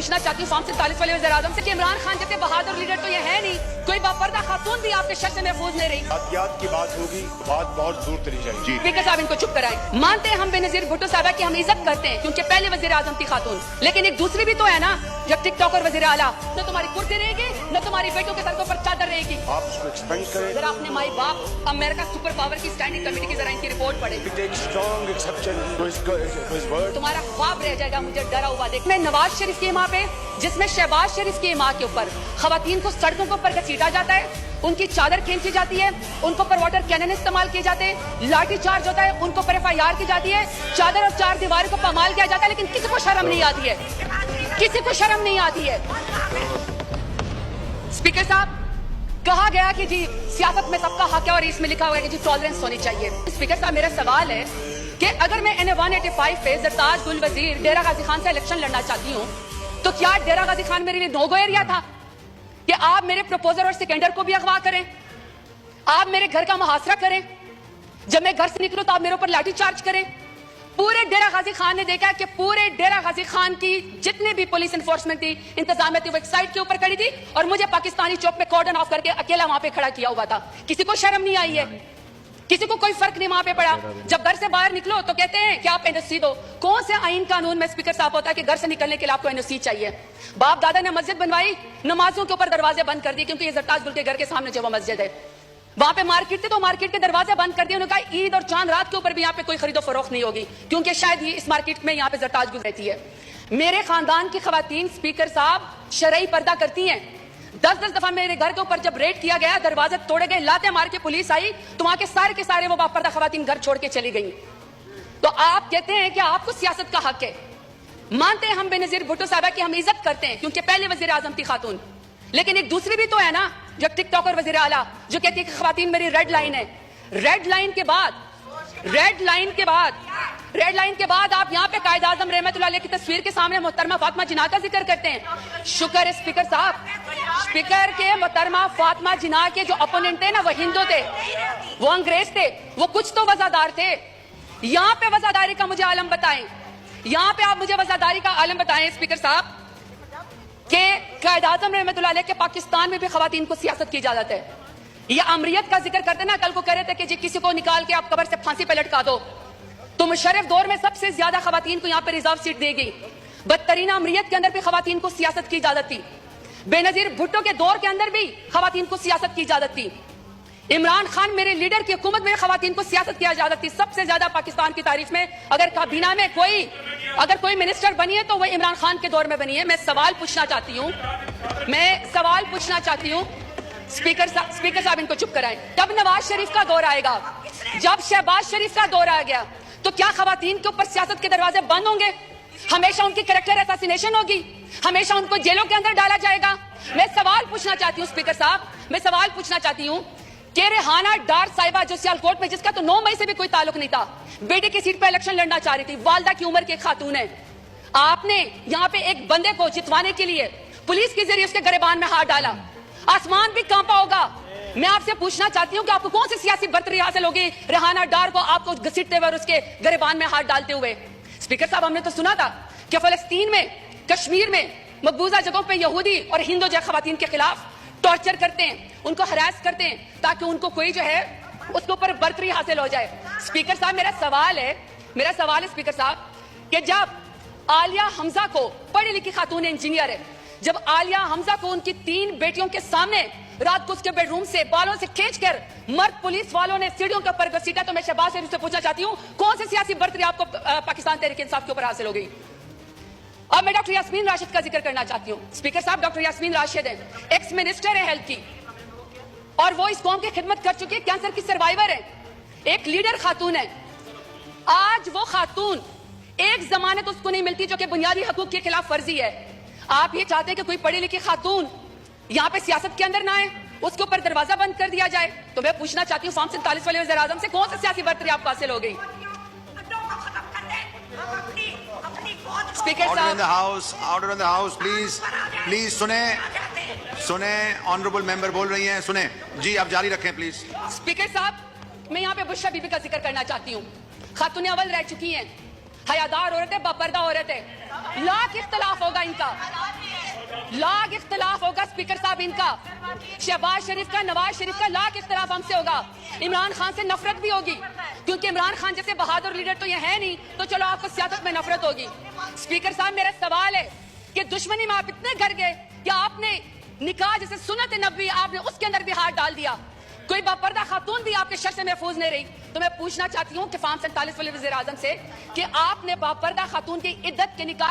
पूछना चाहती हूँ फॉर्म 47 वाले वज़ीर आज़म से कि इमरान खान जैसे बहादुर लीडर तो ये है नहीं, कोई बापर्दा खातून भी आपके शक से महफूज नहीं रही। एहतियात की बात होगी, बात बहुत दूर चली जाएगी। स्पीकर साहब इनको चुप कराएं। मानते हैं हम बेनजीर भुट्टो साहबा की हम इज्जत करते हैं क्योंकि पहले वज़ीर आज़म थी खातून, लेकिन एक दूसरी भी तो है ना, जब टिकटॉक और वज़ीर आला, न तुम्हारी कुर्सी रहेगी न तुम्हारी बेटों के सर पर चादर रहेगी। आप उसको एक्सपेंड करें। जरा अपने माई बाप अमेरिका सुपर पावर की स्टैंडिंग कमेटी की जरा इनकी रिपोर्ट पढ़े। तुम्हारा ख्वाब रह जाएगा मुझे डरा हुआ देख। मैं नवाज शरीफ की माँ पे, जिसमें शहबाज शरीफ की माँ के ऊपर खवातीन को सड़कों के ऊपर घसीटा जाता है, उनकी चादर खींची जाती है, उनको पर वाटर कैनन इस्तेमाल किए जाते हैं, लाठी चार्ज होता है, उनको पर FIR की जाती है, चादर और चार दीवारों को पामाल किया जाता है, लेकिन किसी को शर्म नहीं आती है, किसी को शर्म नहीं आती है। स्पीकर साहब, कहा गया कि जी सियासत में सबका हक है और इसमें लिखा हुआ है कि जी टॉलरेंस होनी चाहिए। स्पीकर साहब, मेरा सवाल है कि अगर मैं NA 185 पे जरताज गुल वजीर डेरा गाजी खान से इलेक्शन लड़ना चाहती हूँ, तो क्या डेरा गाजी खान मेरे लिए नो गो एरिया था कि आप मेरे प्रपोजर और सेकेंडर को भी अगवा करें, आप मेरे घर का मुहासरा करें, जब मैं घर से निकलूं तो आप मेरे ऊपर लाठी चार्ज करें। पूरे डेरा गाजी खान ने देखा कि पूरे डेरा गाजी खान की जितने भी पुलिस एनफोर्समेंट थी, इंतजामिया थी, वो एक साइड के ऊपर खड़ी थी और मुझे पाकिस्तानी चौक पे कॉर्डन ऑफ करके अकेला वहां पे खड़ा किया हुआ था। किसी को शर्म नहीं आई है, किसी को कोई फर्क नहीं वहां पे पड़ा। जब घर से बाहर निकलो तो कहते हैं कि आप NOC दो। कौन से आईन कानून में स्पीकर साहब होता है कि घर से निकलने के लिए आपको NOC चाहिए? बाप दादा ने मस्जिद बनवाई, नमाजों के ऊपर दरवाजे बंद कर दिए, क्योंकि ये जरताज गुल के घर के सामने जो वो मस्जिद है, वहां पे मार्केट थी तो मार्केट के दरवाजे बंद कर दिए। उन्होंने कहा ईद और चांद रात के ऊपर भी यहाँ पे कोई खरीदो फरोख्त नहीं होगी, क्योंकि शायद ये इस मार्केट में यहाँ पे जरताज गुल रहती है। मेरे खानदान की खवातीन स्पीकर साहब शरई पर्दा करती हैं। 10-10 दफा मेरे घर के ऊपर जब रेड किया गया, दरवाजे तोड़े गए, लाते मार के पुलिस आई, तो वहां के सारे वो बापर्दा खवातीन घर छोड़ के चली गई। तो आप कहते हैं कि आपको सियासत का हक है। मानते हैं हम बेनजीर भुट्टो साहबा की हम इज्जत करते हैं क्योंकि पहले वज़ीर आज़म थी खातून, लेकिन एक दूसरी भी तो है ना, जो टिकटॉक और वज़ीर आला, जो कहती है कि खवातीन मेरी रेड लाइन है। रेड लाइन के बाद आप यहाँ पे कायद आज़म रहमतुल्लाह अलैह की तस्वीर के सामने मोहतरमा फातिमा जिन्ना का जिक्र करते हैं। शुक्र है स्पीकर साहब, स्पीकर के मोहतरमा फातिमा जिन्ना के जो अपोनेंट थे ना, वो हिंदू थे, वो अंग्रेज थे, वो कुछ तो वजादार थे। यहाँ पे वजादारी का मुझे आलम बताएं, यहाँ पे आप मुझे वजादारी का आलम बताएं स्पीकर साहब कि कायद आज़म रहमतुल्लाह अलैह के पाकिस्तान में भी खवातीन को सियासत की इजाजत है। ये अमरियत का जिक्र करते ना, कल को कह रहे थे कि जी किसी को निकाल के आप कब्र से फांसी पे लटका दो, तो मुशर्रफ दौर में सबसे ज्यादा खवातीन को यहाँ पे रिजर्व सीट दी गई। बदतरीन अमरियत के अंदर भी खवातीन को सियासत की इजाजत थी। बेनजीर भुट्टो के दौर के अंदर भी खवातीन को सियासत की इजाजत थी। इमरान खान मेरे लीडर की हुकूमत में खवातीन को सियासत की इजाजत थी। सबसे ज्यादा पाकिस्तान की तारीफ में अगर काबीना में कोई मिनिस्टर बनी है तो वह इमरान खान के दौर में बनी है। मैं सवाल पूछना चाहती हूँ स्पीकर साहब इनको चुप कराएं। जब नवाज शरीफ का दौर आएगा, जब शहबाज शरीफ का दौर आ गया, तो क्या खवातीन के ऊपर सियासत के दरवाजे बंद होंगे? हमेशा उनकी कैरेक्टर असैसिनेशन होगी, हमेशा उनको जेलों के अंदर डाला जाएगा? मैं सवाल पूछना चाहती हूँ स्पीकर साहब, मैं सवाल पूछना चाहती हूँ कि रेहाना डार साहिबा जो सियालकोट में, जिसका तो 9 मई से भी कोई ताल्लुक नहीं था, बेटे की सीट पर इलेक्शन लड़ना चाह रही थी, वालदा की उम्र की एक खातून है, आपने यहाँ पे एक बंदे को जितवाने के लिए पुलिस के जरिए उसके गिरबान में हाथ डाला, आसमान भी कांपा होगा। मैं आपसे पूछना चाहती हूँ कि आपको कौन सी सियासी बर्तरी हासिल होगी रेहाना डार को आपको घसीटते हुए और उसके गिरबान में हाथ डालते हुए? स्पीकर साहब, हमने तो सुना था कि फलस्तीन में, कश्मीर में मकबूजा जगहों पे यहूदी और हिंदू जो खवातीन के खिलाफ टॉर्चर करते हैं, उनको हरास करते हैं, ताकि उनको कोई जो है उसके ऊपर बर्तरी हासिल हो जाए। स्पीकर साहब, मेरा सवाल है स्पीकर साहब कि जब आलिया हमजा को, पढ़ी लिखी खातून इंजीनियर है, जब आलिया हमजा को उनकी 3 बेटियों के सामने रात को उसके बेडरूम से बालों से खींचकर मर्द पुलिस वालों ने सीढ़ियों के ऊपर घसीटा, तो मैं शहबाज शरीफ से पूछना चाहती हूँ कौन सी सियासी बर्तरी आपको पाकिस्तान तहरीक इंसाफ के ऊपर हासिल हो गई? अब मैं डॉक्टर यास्मीन राशिद का जिक्र करना चाहती हूँ। स्पीकर साहब, डॉक्टर यास्मीन राशिद है, एक्स मिनिस्टर है हेल्थ की, और वो इस कौम की खिदमत कर चुकी है, कैंसर की सर्वाइवर है, एक लीडर खातून है। आज वो खातून, एक जमानत उसको नहीं मिलती जो कि बुनियादी हकूक के खिलाफ फर्जी है। आप ये चाहते हैं कि कोई पढ़ी लिखी खातून यहाँ पे सियासत के अंदर ना आए, उसके ऊपर दरवाजा बंद कर दिया जाए? तो मैं पूछना चाहती हूँ फॉर्म 47 वाले वज़ीर आज़म से कौन सी सियासी बर्तरी आपको हासिल हो गई? स्पीकर साहब, order in the house please सुने ऑनरेबल मेंबर बोल रही हैं, सुने जी, आप जारी रखें प्लीज। स्पीकर साहब, मैं यहाँ पे बुशरा बीबी का जिक्र करना चाहती हूँ। खातून अव्वल रह चुकी हैं, हयादार औरत है, बापर्दा औरत है, लाख इख्तलाफ होगा इनका, लाख इख्तलाफ होगा स्पीकर साहब इनका, शहबाज शरीफ का, नवाज शरीफ का लाख इख्तलाफ हमसे होगा, इमरान खान से नफरत भी होगी, क्योंकि इमरान खान जैसे बहादुर लीडर तो ये है नहीं, तो चलो आपको सियासत में नफरत होगी। स्पीकर साहब मेरा सवाल है कि दुश्मनी में आप इतने घर गए कि आपने निकाह जैसे सुन्नत नबी आपने उसके अंदर भी हाथ डाल दिया, कोई बापर्दा खातून भी आपके शर से महफूज नहीं रही। तो मैं पूछना चाहती हूँ कि फार्म 47 वाले वज़ीर आज़म से कि आपने बापर्दा खातून की इद्दत के निकाह